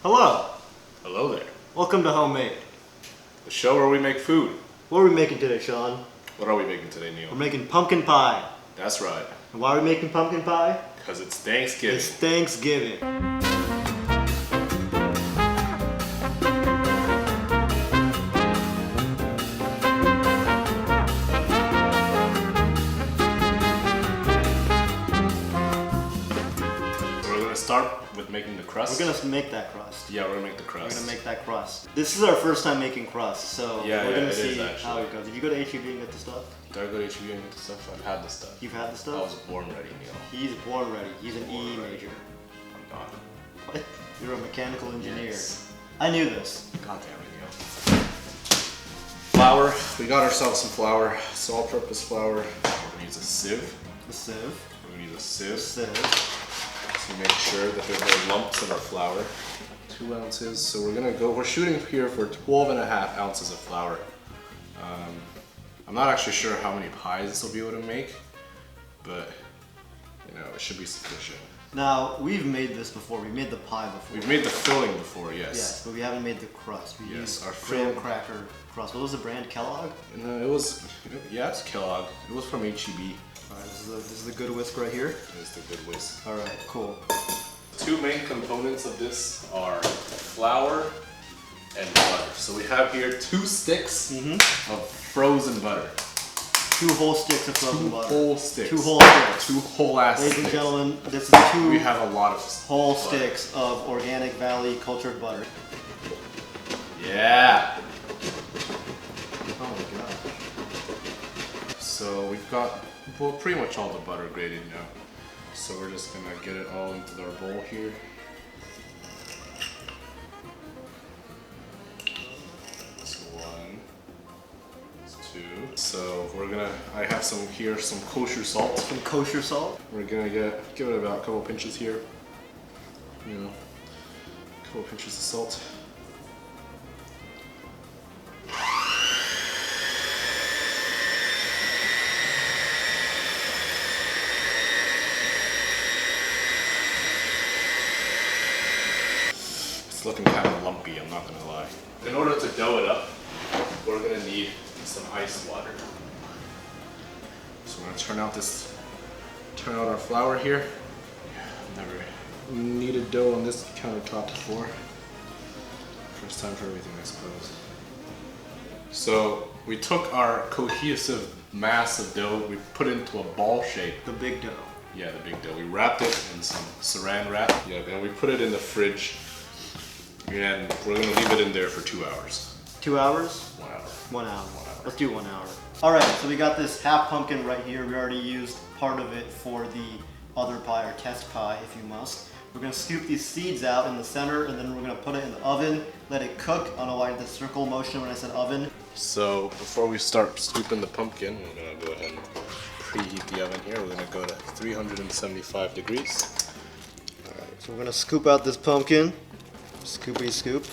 Hello. Hello there. Welcome to Homemade. The show where we make food. What are we making today, Sean? What are we making today, Neil? We're making pumpkin pie. That's right. And why are we making pumpkin pie? Because it's Thanksgiving. It's Thanksgiving. So we're going to start with making the crust. We're gonna make that crust. Yeah, we're going to make the crust. We're gonna make that crust. This is our first time making crust, so we're gonna see how it goes. Did you go to HEB and get the stuff? Did I go to HEB and get the stuff? I've had the stuff. You've had the stuff? I was born ready, Neil. He's born ready. He's an E major. I'm not. What? You're a mechanical engineer. Yes. I knew this. God damn it, Neil. Flour. We got ourselves some flour. All-purpose flour. We're going to use a sieve. The sieve. We're going to use a sieve. Sieve. To make sure that there's no lumps in our flour. 2 ounces. So we're shooting here for 12.5 ounces of flour. I'm not actually sure how many pies this will be able to make, but you know, it should be sufficient. Now, we've made this before. We made the pie before. We've made the filling before, yes. Yes, but we haven't made the crust. We used our graham cracker crust. What was the brand? Kellogg? No, it was, yeah, it's Kellogg. It was from HEB. Alright, this is the good whisk right here. It's the good whisk. Alright, cool. Two main components of this are flour and butter. So we have here 2 sticks of frozen butter. 2 whole sticks of frozen butter. 2 whole sticks. 2 whole sticks. 2 whole ass Ladies sticks. and gentlemen, this is 2 We have a lot of whole butter. sticks of Organic Valley cultured butter. Yeah. Oh my gosh. So we've got pretty much all the butter grated now. So we're just gonna get it all into our bowl here. That's 1. That's 2. So I have some kosher salt. Some kosher salt. We're gonna give it about a couple pinches here. You know, a couple pinches of salt. It's looking kind of lumpy, I'm not gonna lie. In order to dough it up, we're gonna need some ice water. So we're gonna turn out our flour here. Never kneaded dough on this countertop before. First time for everything, I suppose. So we took our cohesive mass of dough, we put it into a ball shape. The big dough. Yeah, the big dough. We wrapped it in some saran wrap. Yeah, and we put it in the fridge. And we're gonna leave it in there for 2 hours. 2 hours? 1 hour. 1 hour. Let's do 1 hour. Alright, so we got this half pumpkin right here. We already used part of it for the other pie, or test pie if you must. We're going to scoop these seeds out in the center, and then we're going to put it in the oven, let it cook. I don't know why the circle motion when I said oven. So before we start scooping the pumpkin, we're going to go ahead and preheat the oven here. We're going to go to 375 degrees. Alright, so we're going to scoop out this pumpkin. Scoopy scoop.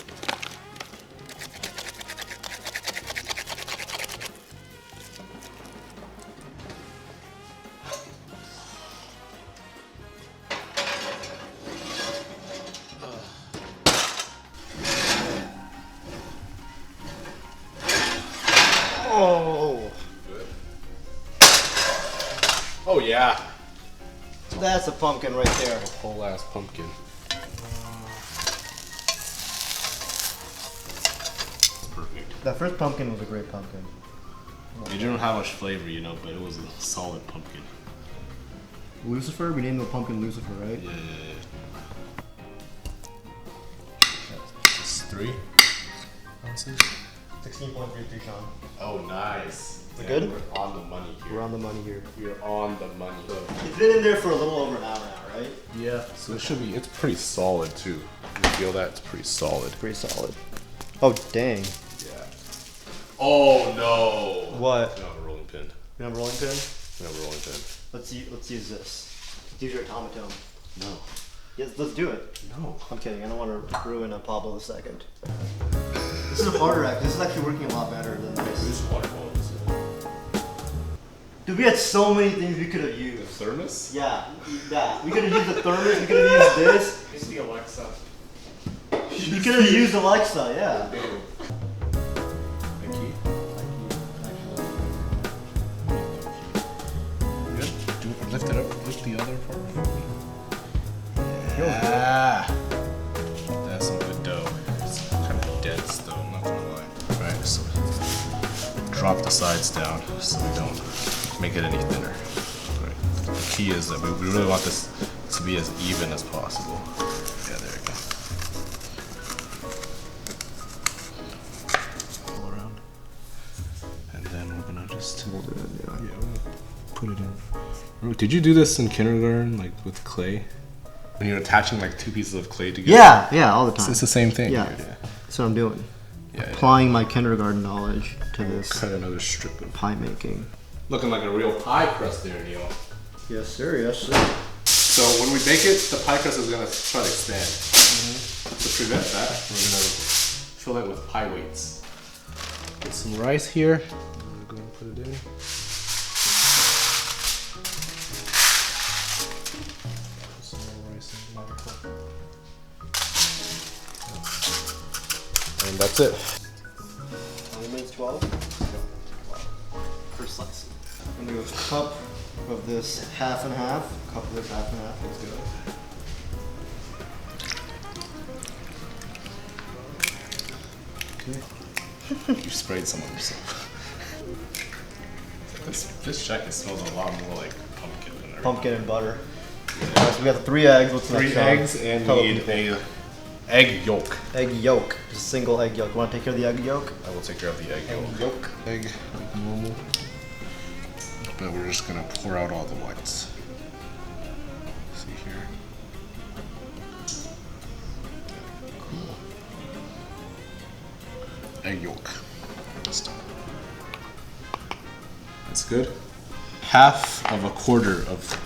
Oh! Oh yeah! That's a pumpkin right there. A whole ass pumpkin. Perfect. That first pumpkin was a great pumpkin. It didn't have much flavor, you know, but it was a solid pumpkin. Lucifer? We named the pumpkin Lucifer, right? Yeah. It's 3 ounces. 16.33, Sean. Oh, nice. Is it good? We're on the money here. We're on the money here. We're on the money. It's been in there for a little over an hour now, right? Yeah. So it's pretty solid too. You feel that? It's pretty solid. Pretty solid. Oh, dang. Yeah. Oh no. What? We don't have a rolling pin. You have a rolling pin? We have a rolling pin. Let's use this. Let's use your automaton. No. Yes, let's do it. No. I'm kidding. I don't want to ruin a Pablo II. This is harder, actually. This is actually working a lot better than this. This water balls. Dude, we had so many things we could have used. Thermos? Yeah, that. We could have used the thermos. We could have used this. It's the Alexa. You could have used Alexa, yeah. Thank you. Good. Lift it up. Lift the other part for me. Yeah. That's some good dough. It's kind of dense though, I'm not gonna lie. Alright, so drop the sides down so we don't make it any thinner. Right. The key is that we really want this to be as even as possible. Yeah, there we go. All around. And then we're gonna just we'll put it in. Did you do this in kindergarten, like with clay? When you're attaching like two pieces of clay together? Yeah, all the time. It's the same thing. Yeah, Dude, yeah. that's what I'm doing. Yeah, Applying my kindergarten knowledge to this Cut another strip of pie making. looking like a real pie crust there, Neil. Yes, sir. Yes, sir. So when we bake it, the pie crust is gonna try to expand. To prevent that, we're gonna fill it with pie weights. Get some rice here. I'm gonna go and put it in. Some more rice in there. And that's it. Only minutes 12. First slice. I'm gonna go with a cup of this half and half. Cup of this half and half. Let's go. Okay. You sprayed some on yourself. This jacket smells a lot more like pumpkin than everything. Pumpkin and butter. Yeah. Alright, so we got the 3 eggs. What's the next? 3 eggs and Tell we need a egg yolk. egg yolk. Just a single egg yolk. You want to take care of the egg yolk? I will take care of the egg yolk. Yolk. Egg like normal. But we're just gonna pour out all the whites. See here. Cool. Egg yolk. That's good. Half of a quarter of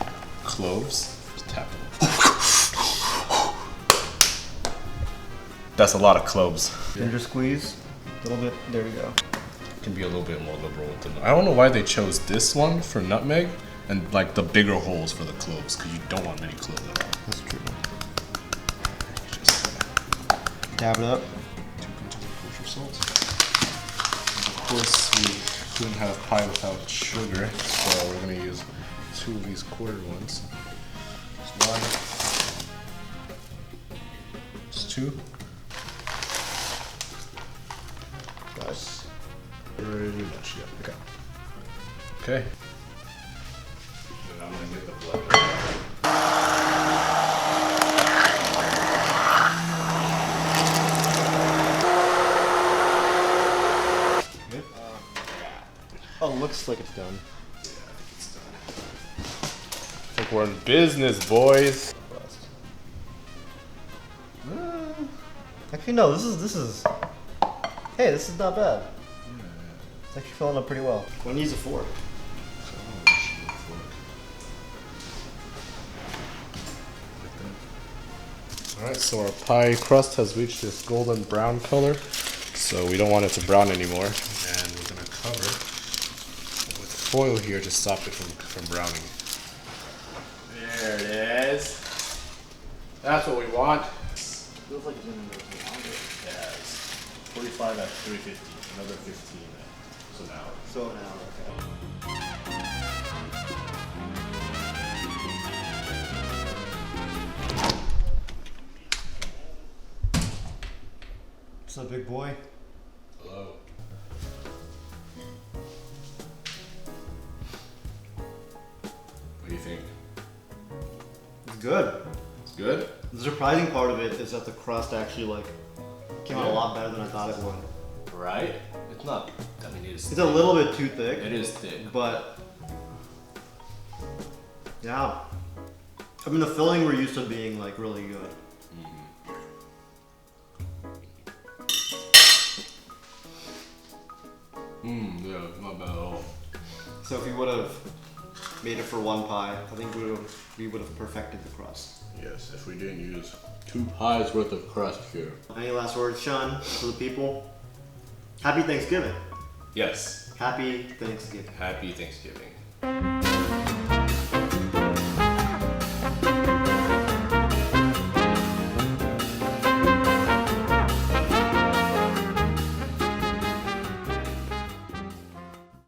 cloves. Just tap them. That's a lot of cloves. Ginger squeeze. A little bit. There we go. Can be a little bit more liberal with them. I don't know why they chose this one for nutmeg and like the bigger holes for the cloves because you don't want many cloves at all. That's true. Just Dab it up. 2 pinches of kosher salt. Of course, we couldn't have pie without sugar, so we're gonna use 2 of these quarter ones. Just 1. Just 2. Guys. Pretty much, yeah. Okay. Okay. Then I'm gonna get the blender. Good? Oh, looks like it's done. Yeah, I think it's done. I think we're in business, boys. Actually, no. This is. Hey, this is not bad. It's actually filling up pretty well. One needs a fork. Alright, so our pie crust has reached this golden brown color, so we don't want it to brown anymore. And we're going to cover it with foil here to stop it from browning. There it is. That's what we want. Feels like it's in there for longer. Yeah, it's 45 at 350, another 15 so an hour. So an hour, okay. What's up, big boy? Hello. What do you think? It's good. It's good? The surprising part of it is that the crust actually came out a lot better than I thought it would. Right? It's not, I mean, It's a little bit too thick. It is thick. But yeah, I mean the filling we're used to being like really good. Yeah, not bad at all. So if we would have made it for one pie, I think we would have perfected the crust. Yes, if we didn't use 2 pies worth of crust here. Any last words, Sean, for the people? Happy Thanksgiving. Yes. Happy Thanksgiving. Happy Thanksgiving.